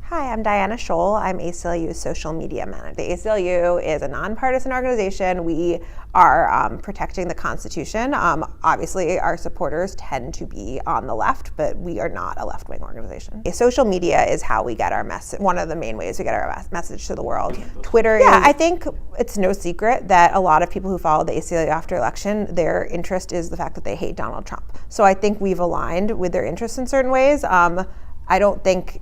Hi, I'm Diana Scholl. I'm ACLU's social media manager. The ACLU is a nonpartisan organization. We are protecting the Constitution. Obviously, our supporters tend to be on the left, but we are not a left-wing organization. Social media is how we get our message, one of the main ways we get our message to the world. Twitter is, I think it's no secret that a lot of people who follow the ACLU after election, their interest is the fact that they hate Donald Trump. So I think we've aligned with their interests in certain ways. I don't think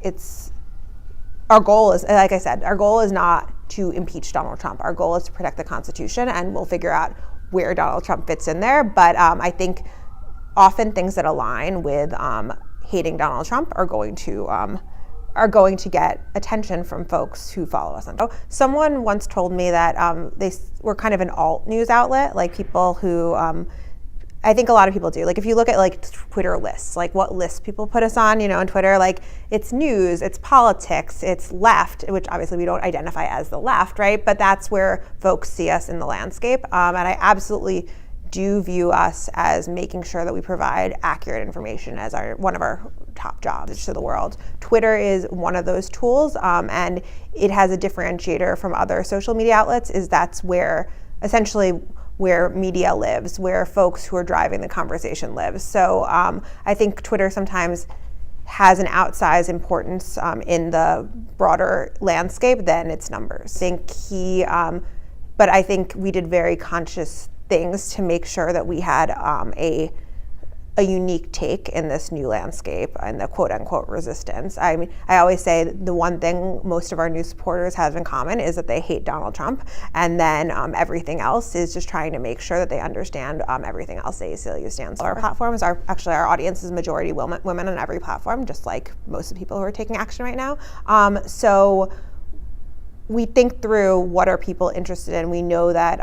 our goal is, like I said, our goal is not to impeach Donald Trump. Our goal is to protect the Constitution, and we'll figure out where Donald Trump fits in there. But I think often things that align with hating Donald Trump are going to get attention from folks who follow us. Someone once told me that they were kind of an alt news outlet, like people who I think a lot of people do. Like if you look at like Twitter lists, like what lists people put us on, on Twitter, like it's news, it's politics, it's left, which obviously we don't identify as the left, right? But that's where folks see us in the landscape. And I absolutely do view us as making sure that we provide accurate information as one of our top jobs to the world. Twitter is one of those tools, and it has a differentiator from other social media outlets, is that's where essentially where media lives, where folks who are driving the conversation live. So I think Twitter sometimes has an outsized importance in the broader landscape than its numbers. But I think we did very conscious things to make sure that we had a unique take in this new landscape and the quote unquote resistance. I mean, I always say the one thing most of our new supporters have in common is that they hate Donald Trump, and then everything else is just trying to make sure that they understand everything else the ACLU stands for. Our platforms are actually, our audience is majority women on every platform, just like most of the people who are taking action right now. So we think through what are people interested in. We know that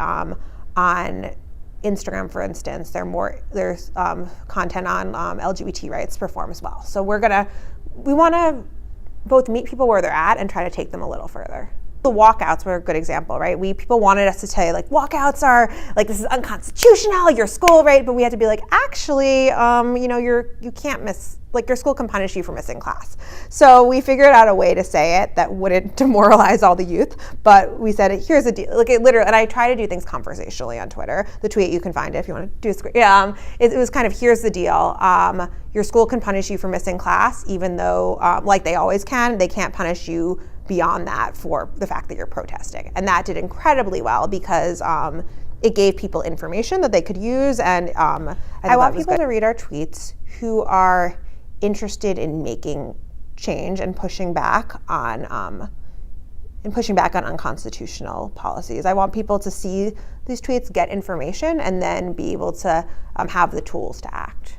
on Instagram, for instance, there's content on LGBT rights performs well. So we want to both meet people where they're at and try to take them a little further. The walkouts were a good example, right? People wanted us to tell you, like, walkouts are like, this is unconstitutional, your school, right? But we had to be like, actually, you can't miss, like, your school can punish you for missing class. So we figured out a way to say it that wouldn't demoralize all the youth, but we said, here's the deal, like, it literally, and I try to do things conversationally on Twitter. The tweet, you can find it if you want to do a screen. It was kind of, here's the deal. Your school can punish you for missing class, even though, like they always can, they can't punish you beyond that for the fact that you're protesting. And that did incredibly well because it gave people information that they could use. And I want people to read our tweets who are interested in making change and pushing back on unconstitutional policies. I want people to see these tweets, get information, and then be able to have the tools to act.